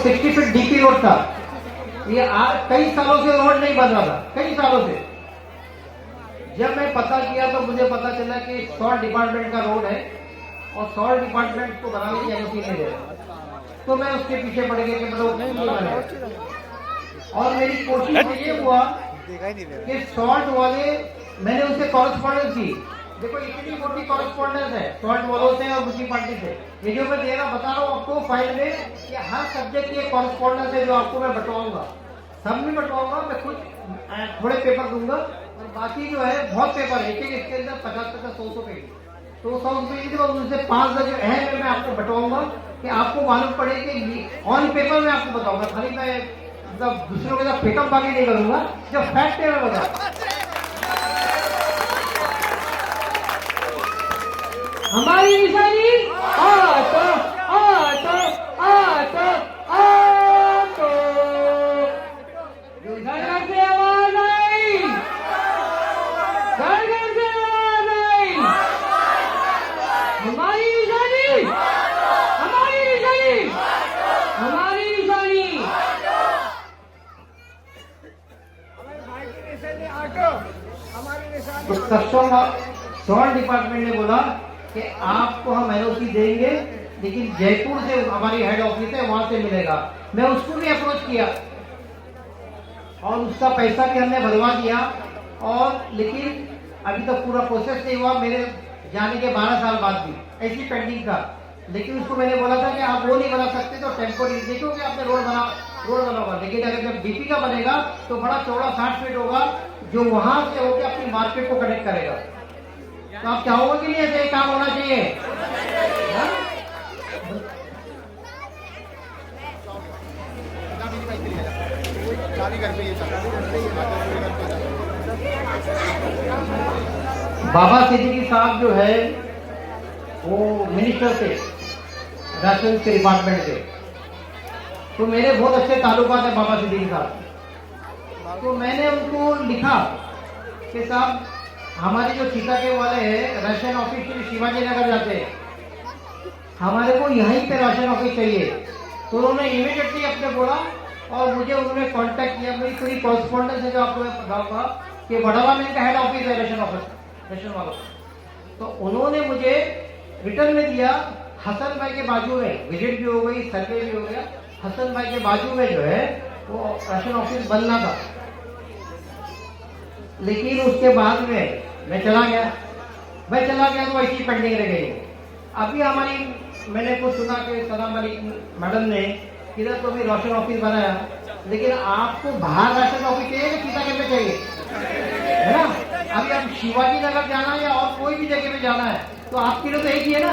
60 feet DP road था। ये कई सालों से रोड नहीं बन रहा था, कई सालों से। जब मैं पता किया तो मुझे पता चला कि सॉल्ट डिपार्टमेंट का रोड है और सॉल्ट डिपार्टमेंट को बनाने की एनओसी नहीं दे रहा। तो मैं उसके पीछे पड़ गया कि मतलब नहीं बनेगा। और मेरी कोशिश ये हुआ कि सॉल्ट वाले, मैंने उनसे कॉरेस्पॉन्डेंस की। देखो इतनी मोटी कॉरेस्पॉन्डेंस है सॉल्ट वालों से और म्यूनिसिपालिटी से। ये जो मैं दे रहा बता रहा हूँ आपको फाइल में कि हर सब्जेक्ट की कॉरेस्पॉन्डेंस है जो आपको मैं बटवाऊंगा, सब में बटवाऊंगा। मैं खुद थोड़े पेपर दूंगा और बाकी जो है बहुत पेपर है, एक इसके अंदर 50-50 100 पेज, तो 100 पेज के उनसे 5 जो अहम है मैं आपको बटवाऊंगा कि आपको मालूम पड़े कि ऑन पेपर में आपको बताऊंगा। खाली मैं मतलब दूसरों के साथ फेकम बाकी नहीं करूंगा, जो फैक्ट है मैं बता। हमारी निशानी आटो आटो आटो आटो। घर घर से आवाज आई, घर घर से आवाज आई। हमारी निशानी, हमारी निशानी, हमारी निशानी आटो, हमारी निशानी। तो कस्टम सॉल्ट डिपार्टमेंट ने बोला कि आपको हम एनओसी देंगे, लेकिन जयपुर से हमारी हेड ऑफिस है वहां से मिलेगा। मैं उसको भी अप्रोच किया और उसका पैसा भी हमने भरवा दिया, और लेकिन अभी तक पूरा प्रोसेस नहीं हुआ। मेरे जाने के 12 साल बाद भी ऐसी पेंडिंग था। लेकिन उसको मैंने बोला था कि आप वो नहीं बना सकते तो टेम्पोररी देखो कि आपने रोड बना होगा, लेकिन अगर जब डीपी का बनेगा तो बड़ा चौड़ा 60 फीट होगा जो वहां से होकर अपनी मार्केट को कनेक्ट करेगा। तो आप चाहोगे कि नहीं ऐसे काम होना चाहिए? बाबा सिद्दीकी साहब जो है वो मिनिस्टर थे राशन के डिपार्टमेंट के, तो मेरे बहुत अच्छे ताल्लुकात है बाबा सिद्दीकी साहब। तो मैंने उनको लिखा कि साहब हमारे जो सीताके वाले हैं राशन ऑफिस के शिवाजी नगर जाते हैं, हमारे को यहीं पे राशन ऑफिस चाहिए। तो उन्होंने इमीडिएटली अपने बोला और मुझे उन्होंने कांटेक्ट किया। मेरी पूरी कॉरेस्पॉन्डेंस है जो आपको मैं बताऊंगा कि बड़ावा में इनका हेड ऑफिस है राशन ऑफिस, राशन वालों। तो उन्होंने मुझे रिटर्न में दिया हसन भाई के बाजू में, विजिट भी हो गई, सर्वे भी हो गया। हसन भाई के बाजू में जो है वो राशन ऑफिस बनना था, लेकिन उसके बाद में मैं चला गया तो ऐसी पेंडिंग रह गई। अभी मैंने कुछ सुना कि सलाम अली मैडम ने किधर तो भी राशन ऑफिस बनाया, लेकिन आपको बाहर राशन ऑफिस चाहिए कि सीताके में चाहिए, है ना? अभी आप शिवाजी नगर जाना है या और कोई भी जगह पे जाना है तो आपके लिए तो एक ही है ना।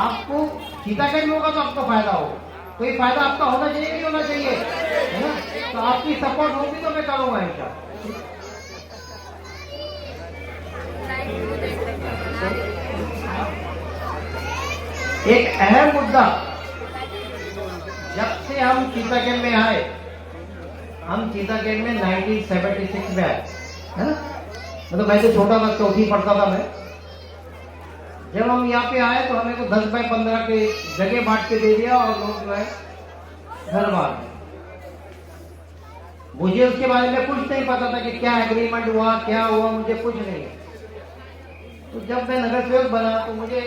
आपको सीताके में होगा तो आपको फायदा होगा, कोई फायदा आपका होना चाहिए नहीं होना चाहिए, है ना? तो आपकी सपोर्ट होगी तो मैं करूंगा इंशाल्लाह। एक अहम मुद्दा, जब से हम सीताकेन में आए, हम सीताकेन में 1976 में आए, है ना? मतलब मैं तो छोटा था, चौथी पढ़ता था मैं। जब हम यहाँ पे आए तो हमें को 10 बाय 15 के जगह बांट के दे दिया और लोग जो है घर बार। मुझे उसके बारे में कुछ नहीं पता था कि क्या एग्रीमेंट हुआ, क्या हुआ, मुझे कुछ नहीं। तो जब मैं नगर सेवक बना तो मुझे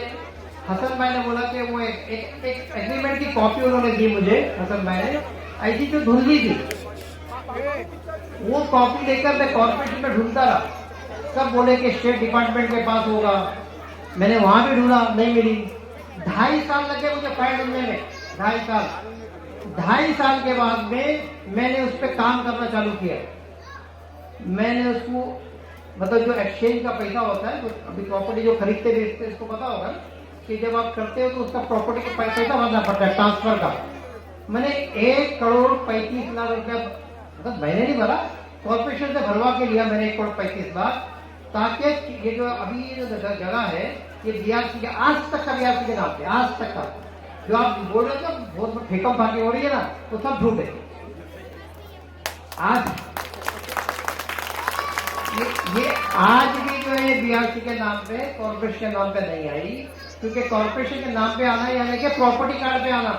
हसन भाई ने बोला कि वो एक एग्रीमेंट की कॉपी उन्होंने दी मुझे। हसन भाई ने ऐसी जो धुंधली थी वो कॉपी लेकर मैं कॉर्पोरेशन में ढूंढता रहा। सब बोले कि स्टेट डिपार्टमेंट के पास होगा, मैंने वहां भी ढूंढा, नहीं मिली। 2.5 साल लगे मुझे फाइल ढूंढने में, 2.5 साल के बाद में मैंने उस पर काम करना चालू किया। मैंने उसको मतलब जो एक्सचेंज का पैसा होता है, अभी प्रॉपर्टी जो खरीदते बेचते इसको पता होगा कि जब आप करते हो तो उसका प्रॉपर्टी का पैसा भरना पड़ता है ट्रांसफर का। मैंने 1,35,00,000 रुपया मतलब मैंने नहीं भरा, कॉर्पोरेशन से भरवा के लिया मैंने 1,35,00,000, ताकि ये जो अभी ये जगह है ये बीआरसी के आज तक का बीआरसी के नाम पे, आज तक का जो आप बोल रहे थे बहुत फेकम फाकी हो रही है ना, तो सब झूठ है। आज ये आज भी जो है बीआरसी के नाम पे, कॉर्पोरेशन के नाम पे नहीं आई, क्योंकि कॉर्पोरेशन के नाम पे आना यानी कि प्रॉपर्टी कार्ड पे आना।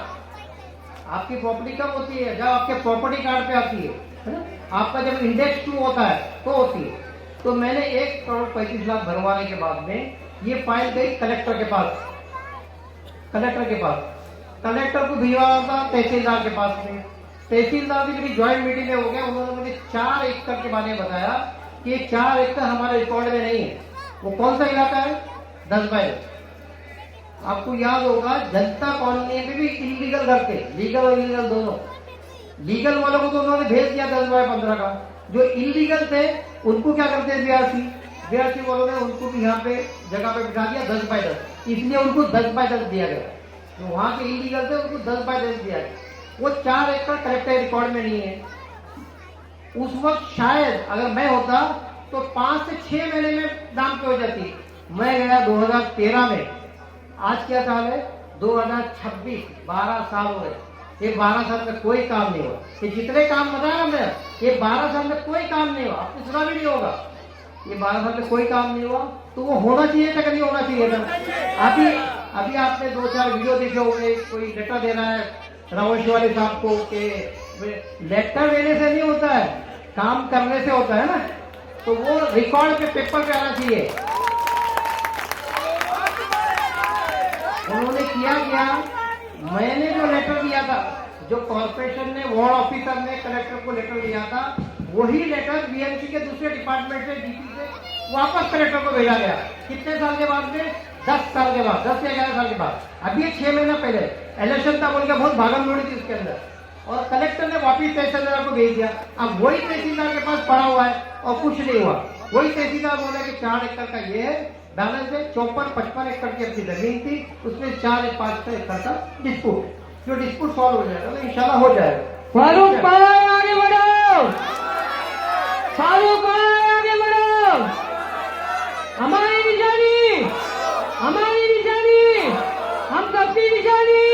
आपकी प्रॉपर्टी कब होती है? जब आपके प्रॉपर्टी कार्ड पे आती है ना? आपका जब इंडेक्स 2 होता है तो होती है। तो मैंने 1,35,00,000 भरवाने के बाद में ये फाइल गई कलेक्टर के पास। कलेक्टर को भिजवाया था तहसीलदार के पास में। तहसीलदार की मेरी ज्वाइंट मीटिंग में हो गया। उन्होंने मुझे 4 एकड़ के बारे में बताया कि ये 4 एकड़ हमारे रिकॉर्ड में नहीं है। वो कौन सा इलाका है? 10 बाई 10। आपको याद होगा जनता कॉलोनी में भी इलीगल घर थे, लीगल और इलीगल दोनों। लीगल वालों को तो उन्होंने भेज दिया 10 बाई 15 का। जो इलीगल थे उनको क्या करते हैं बीआरसी वालों ने उनको भी यहाँ पे जगह पे बिठा दिया 10 बाई 10। इसलिए उनको 10 बाई 10 दिया गया। जो वहां के इलीगल थे उनको 10 बाई 10 दिया गया। वो 4 एकड़ कलेक्टर रिकॉर्ड में नहीं है। उस वक्त शायद अगर मैं होता तो 5 से 6 महीने में दाम पे हो जाती। मैं गया 2013 में। आज क्या साल है? 2026। 12 साल हो गए। ये 12 साल में कोई काम नहीं हुआ। ये जितने काम बताया ना मैं, ये 12 साल में कोई काम नहीं हुआ। आपको सुना भी नहीं होगा। ये 12 साल में कोई काम नहीं हुआ तो वो होना चाहिए था कि नहीं होना चाहिए था? अभी आपने 2-4 वीडियो देखे होंगे। कोई लेटर दे रहा है रावत शिवाली साहब को कि लेटर देने से नहीं होता है, काम करने से होता है ना। तो वो रिकॉर्ड पे पेपर पे आना चाहिए। उन्होंने किया क्या? मैंने जो लेटर दिया था, जो कॉर्पोरेशन ने वार्ड ऑफिसर ने कलेक्टर को लेटर दिया था, वही लेटर बीएमसी के दूसरे डिपार्टमेंट से डीपी से वापस कलेक्टर को भेजा गया। कितने साल के बाद में? 10 साल के बाद, 10 से 11 साल के बाद। अभी ये 6 महीना पहले इलेक्शन था बोल के बहुत भागम दौड़ी थी उसके अंदर, और कलेक्टर ने वापिस तहसीलदार को भेज दिया। अब वही तहसीलदार के पास पड़ा हुआ है और कुछ नहीं हुआ। वही तहसीलदार बोला कि 4 एकड़ का ये है, बैलेंस है 54-55 एकड़ की अपनी जमीन थी, उसमें 4-5 एकड़ का डिस्प्यूट। जो डिस्प्यूट सॉल्व हो जाएगा तो इंशाल्लाह हो जाएगा। फारूक भाई आगे बढ़ो, फारूक भाई आगे बढ़ो। हमारी निशानी, हमारी निशानी, हम सबकी निशानी।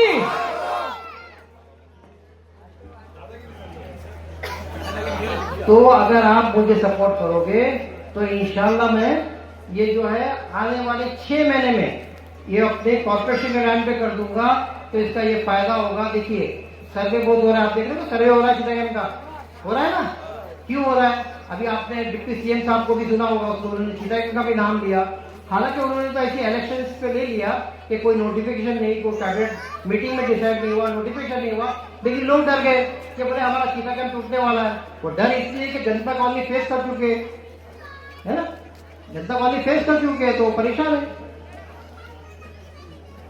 तो अगर आप मुझे सपोर्ट करोगे तो इंशाल्लाह मैं ये जो है आने वाले 6 महीने में ये अपने कॉर्पोरेशन के नाम पे कर दूंगा। तो इसका ये फायदा होगा। देखिए सर्वे बहुत हो रहा है, आप देख रहे हो सर्वे हो रहा है चिटागंज का, हो रहा है ना? क्यों हो रहा है? अभी आपने डिप्टी सीएम साहब को भी सुना होगा, उन्होंने चिटागंज का भी नाम लिया। हालांकि उन्होंने तो ऐसी इलेक्शन पे ले लिया कि कोई नोटिफिकेशन नहीं, कोई कैबिनेट मीटिंग में डिसाइड नहीं हुआ, नोटिफिकेशन नहीं हुआ। लेकिन लोग डर गए कि बोले हमारा चिटागंज टूटने वाला है। वो डर इसलिए कि जनता कॉलोनी फेस कर चुके है ना, जनता कॉलोनी फेस कर चुके हैं तो परेशान है।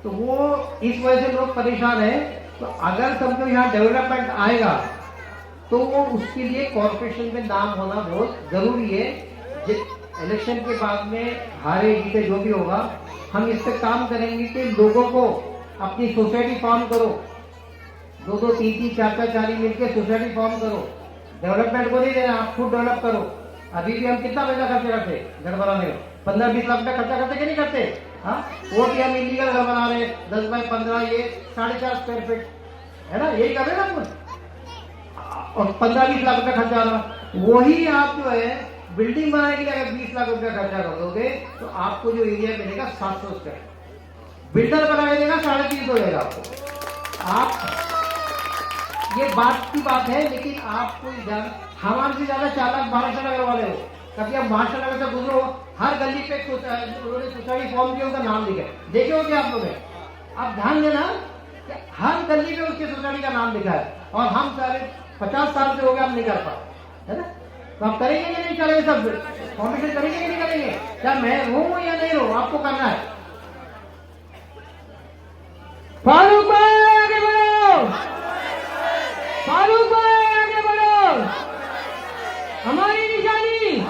तो वो इस वजह से लोग परेशान है। तो अगर समझो यहाँ डेवलपमेंट आएगा तो वो उसके लिए कॉर्पोरेशन में नाम होना बहुत जरूरी है। इलेक्शन के बाद में हारे जीते जो भी होगा, हम इस पे काम करेंगे कि लोगों को अपनी सोसाइटी फॉर्म करो, 2-2, 3-3, 4-4, 4 मिलकर सोसाइटी फॉर्म करो। डेवलपमेंट को नहीं देना, आप खुद डेवलप करो। अभी भी हम कितना पैसा खर्च करते घर बनाने में? 15-20 लाख रुपया खर्चा करते कि नहीं करते? हाँ, वो भी हम इलीगल घर बना रहे 10 बाई 15, ये 4.5 स्क्वायर फीट है ना, यही कर रहे ना अपन। और 15-20 लाख रुपया खर्चा आ रहा। वही आप जो है बिल्डिंग बनाने के लिए अगर 20 लाख रुपया खर्चा कर दोगे तो आपको जो एरिया मिलेगा 700 स्क्वायर, बिल्डर बना के देगा 350 हो जाएगा आपको। आप ये बात की बात है, लेकिन आपको हमारे से ज्यादा 4 लाख महाराष्ट्र नगर वाले हो। कभी आप महाराष्ट्र नगर से गुजरो, हर गली पे उन्होंने सोसाइटी फॉर्म किया, उनका नाम लिखा है। देखे हो क्या आप लोग? आप ध्यान देना कि हर गली पे उसके सोसाइटी का नाम लिखा है। और हम सारे 50 साल से हो गए, हम नहीं कर पाए, है ना? तो आप करेंगे कि नहीं करेंगे? सब कॉम्पिटिशन करेंगे कि नहीं करेंगे? क्या मैं हूं या नहीं हूं, आपको करना है। फारूक भाई आगे बढ़ो, फारूक भाई आगे बढ़ो। हमारी निशानी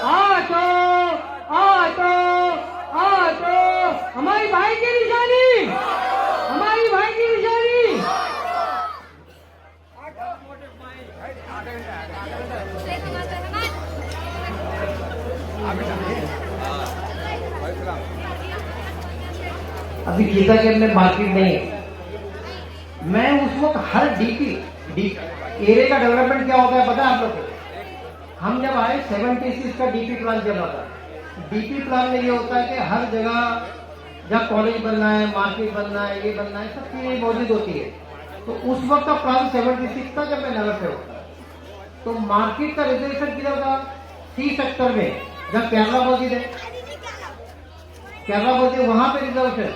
आटो, आटो, आटो। हमारी भाई की निशानी, हमारी भाई की निशानी। अभी गीता के अंदर मार्केट नहीं है। मैं उस वक्त हर डीपी एरिया का डेवलपमेंट क्या होता है पता है आप लोग को? हम जब आए 76 का डीपी प्लान चल रहा था। डीपी प्लान में ये होता है कि हर जगह जहाँ कॉलेज बनना है, मार्केट बनना है, ये बनना है, सब चीजें मौजूद होती है। तो उस वक्त का प्राइस 76 था जब मैं नगर से होता। तो मार्केट का रिजर्वेशन किधर था? सी सेक्टर में, जब केरला मस्जिद है, केरला मस्जिद वहां पे रिजर्वेशन।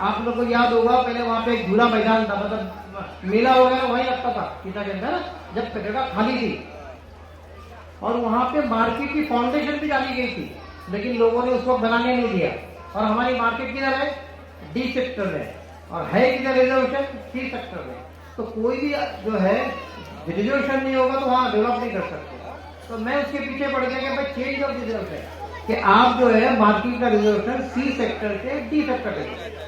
आप लोग को याद होगा पहले वहां पे एक झूला मैदान था, मतलब मेला वगैरह वहीं लगता था सीता के अंदर, जब जगह खाली थी। और वहां पे मार्केट की फाउंडेशन भी डाली गई थी, लेकिन लोगों ने उसको बनाने नहीं दिया। और हमारी मार्केट किधर है? डी सेक्टर में, और है किधर रिजर्वेशन? सी सेक्टर में। तो कोई भी जो है रिजर्वेशन नहीं होगा तो वहां डेवलप नहीं कर सकते। तो मैं उसके पीछे पड़ गया कि भाई चेंज ऑफ रिजर्वेशन, कि आप जो है मार्केट का रिजर्वेशन सी सेक्टर से डी सेक्टर पे।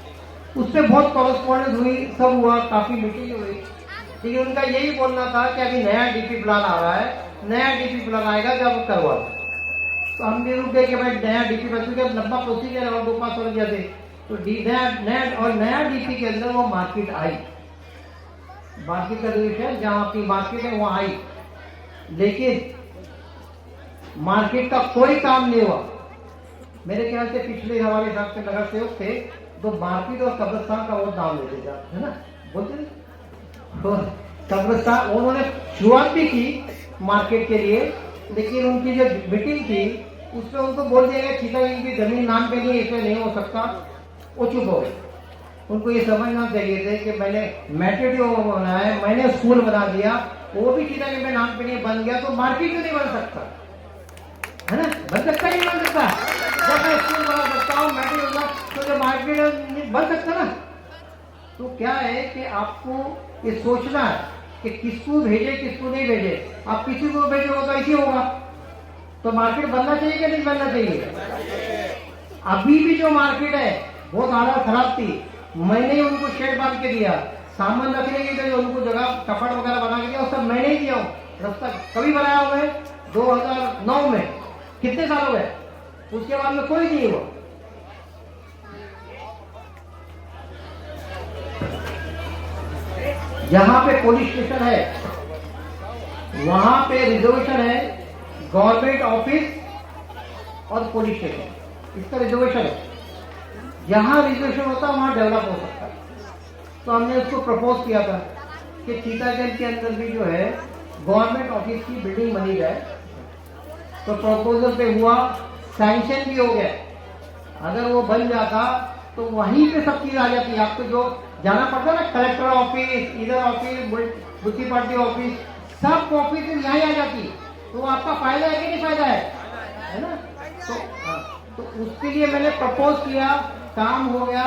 उससे बहुत कॉरेस्पॉन्डेंस हुई, सब हुआ, काफी मीटिंग हुई, लेकिन उनका यही बोलना था कि अभी नया डीपी प्लान आ रहा है, नया डीपी प्लान आएगा जब करवा। तो हम भी रुक गए कि भाई नया डीपी प्लान, क्योंकि लंबा प्रोसीजर है और 2-5 साल गया थे। तो नया डीपी के अंदर वो मार्केट आई, मार्केट का रिजर्वेशन जहां आपकी मार्केट है वहां आई, लेकिन मार्केट का कोई काम नहीं हुआ। मेरे ख्याल से पिछले हमारे साथ के नगर सेवक थे, तो मार्केट और कब्रिस्तान का वो नाम लेते जाते है ना, बोलते तो कब्रिस्तान उन्होंने शुरुआत भी की मार्केट के लिए, लेकिन उनकी जो मीटिंग थी उसमें उनको बोल दिया गया ठीक है इनकी जमीन नाम पे नहीं है, इसमें नहीं हो सकता। वो चुप हो गए। उनको ये समझना चाहिए थे कि मैंने मैट्रिडियो बनाया है, मैंने स्कूल बना दिया, वो भी सीधा के नाम पे नहीं बन गया, तो मार्केट क्यों नहीं बन सकता है ना? बन सकता नहीं बन सकता? जब मैं स्कूल बना सकता हूँ, मैट्रिक होगा, तो जो मार्केट बन सकता ना। तो क्या है कि आपको ये सोचना है कि किसको भेजे किसको नहीं भेजे। आप किसी को भेजोगे तो ऐसे होगा। तो मार्केट बनना चाहिए कि नहीं बनना चाहिए? अभी भी जो मार्केट है बहुत हालत खराब थी, मैंने उनको शेड बांध के दिया, सामान रखने के लिए उनको जगह कपड़ वगैरह बना के दिया, और सब मैंने ही दिया हूँ। रास्ता कभी बनाया हुआ है? 2009 में। कितने साल हो गए? उसके बाद में कोई नहीं हुआ। जहां पे पुलिस स्टेशन है वहां पे रिजर्वेशन है, गवर्नमेंट ऑफिस और पुलिस स्टेशन, इसका रिजर्वेशन है। जहां रिजर्वेशन होता है वहां डेवलप हो सकता है। तो हमने उसको प्रपोज किया था कि सीतागंज के अंदर भी जो है गवर्नमेंट ऑफिस की बिल्डिंग बनी जाए। तो प्रपोजल पे हुआ, सैंक्शन भी हो गया। अगर वो बन जाता तो वहीं पे सब चीज आ जाती। आपको जो जाना पड़ता ना, कलेक्टर ऑफिस, इधर ऑफिस, म्युनिसिपैलिटी ऑफिस, सब ऑफिस यहीं आ जाती। तो आपका फायदा है कि नहीं फायदा है ना? तो उसके लिए मैंने प्रपोज किया, काम हो गया।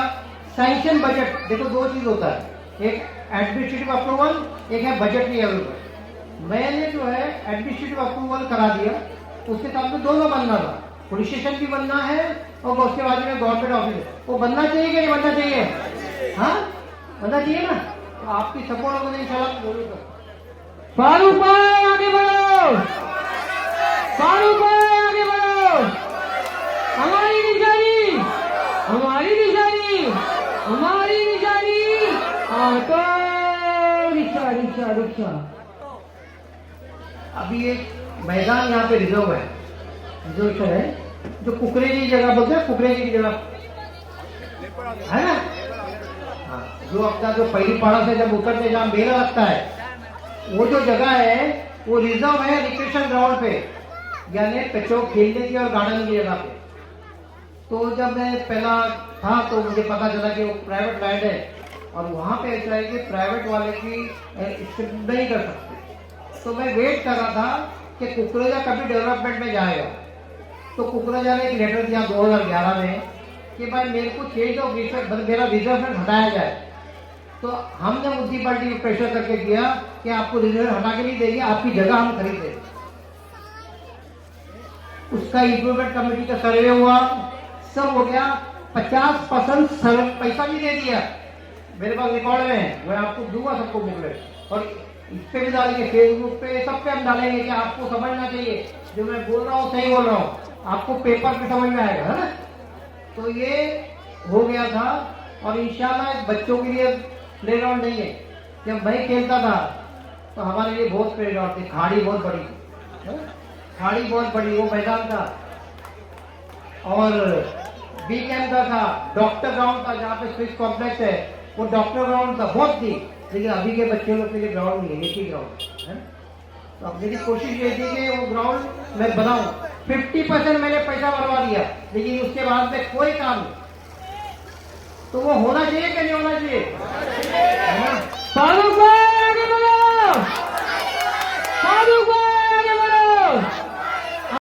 सैंक्शन बजट, देखो दो चीज होता है, एक एडमिनिस्ट्रेटिव अप्रूवल, एक है बजटरी अप्रूवल। मैंने जो है एडमिनिस्ट्रेटिव अप्रूवल करा दिया, उसके साथ में दोनों बनना था, पुलिस स्टेशन भी बनना है और उसके बाद में गवर्नमेंट ऑफिस। वो बनना चाहिए कि नहीं बनना चाहिए? हाँ बनना चाहिए ना। तो आपकी सपोर्ट को नहीं चला बोलूँगा। फारूक भाई आगे बढ़ो, फारूक भाई आगे बढ़ो। हमारी निशानी, हमारी निशानी, हमारी निशानी ऑटो रिक्शा, रिक्शा, रिक्शा। अभी एक मैदान यहाँ पे रिजर्व है, रिजर्वेशन है, जो कुकरेजी जगह बोलते हैं, कुकरेजी की जगह है ना। हाँ, जो अपना जो पहली पहाड़ से जब उतरते जहाँ मेला लगता है, वो जो जगह है वो रिजर्व है रिक्रेशन ग्राउंड पे, यानी बच्चों खेलने की और गार्डन की जगह पे। तो जब मैं पहला था तो मुझे पता चला कि वो प्राइवेट लैंड है, और वहां पे ऐसा है कि प्राइवेट वाले की स्क्रिप्ट नहीं कर सकते। तो मैं वेट कर रहा था कि कुकरेजा कभी डेवलपमेंट में जाएगा। तो कुकरेजा ने एक लेटर दिया 2011 में कि भाई मेरे को चेंज ऑफ मेरा रिजर्वेशन हटाया जाए। तो हमने म्युनिसिपैलिटी को प्रेशर करके किया कि आपको रिजर्वेशन हटा के नहीं देंगे, आपकी जगह हम खरीद देंगे। उसका इम्प्रूवमेंट कमेटी का सर्वे हुआ, सब हो गया। 50% पैसा भी दे दिया, मेरे पास रिकॉर्ड में है, मैं आपको दूंगा सबको बुकलेट, और इस पे भी डालेंगे, फेसबुक पे, सब पे हम डालेंगे कि आपको समझना चाहिए जो मैं बोल रहा हूँ सही बोल रहा हूँ, आपको पेपर पे समझ में आएगा, है ना। तो ये हो गया था, और इंशाल्लाह बच्चों के लिए प्ले ग्राउंड नहीं है। जब मैं खेलता था तो हमारे लिए बहुत प्ले ग्राउंड थी, खाड़ी बहुत बड़ी, खाड़ी बहुत बड़ी, वो मैदान था, और बी कैंप था, डॉक्टर ग्राउंड था जहाँ पे स्विच कॉम्प्लेक्स है, वो डॉक्टर ग्राउंड था, बहुत थी, लेकिन अभी के बच्चे लोग के लिए ग्राउंड नहीं है, एक ही ग्राउंड है। तो अब मेरी कोशिश ये थी कि वो ग्राउंड मैं बनाऊं। 50% मैंने पैसा बर्बाद दिया, लेकिन उसके बाद में कोई काम नहीं। तो वो होना चाहिए कि नहीं होना चाहिए, है ना? फारूक भाई